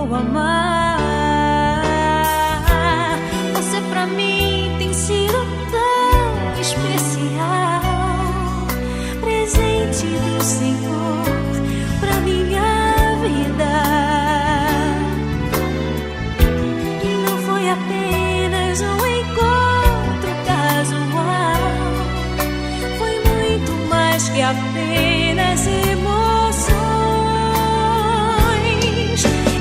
vou amar. Você pra mim tem sido tão especial, presente do Senhor pra minha vida. E não foi apenas um encontro casual, foi muito mais que apenas emoções.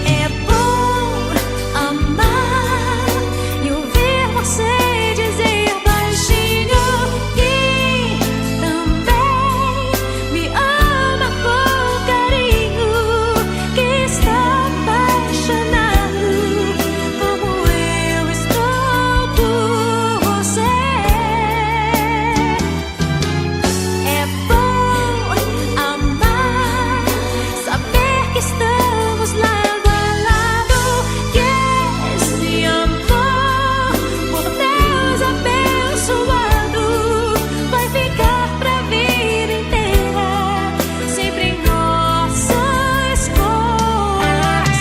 É bom amar e ouvir você dizer baixinho que também me ama com carinho, que está apaixonado como eu estou por você. É bom amar, saber que estamos lado a lado, que esse amor por Deus abençoado vai ficar pra vida inteira, sempre em nossos corações.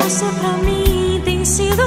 Você pra mim tem sido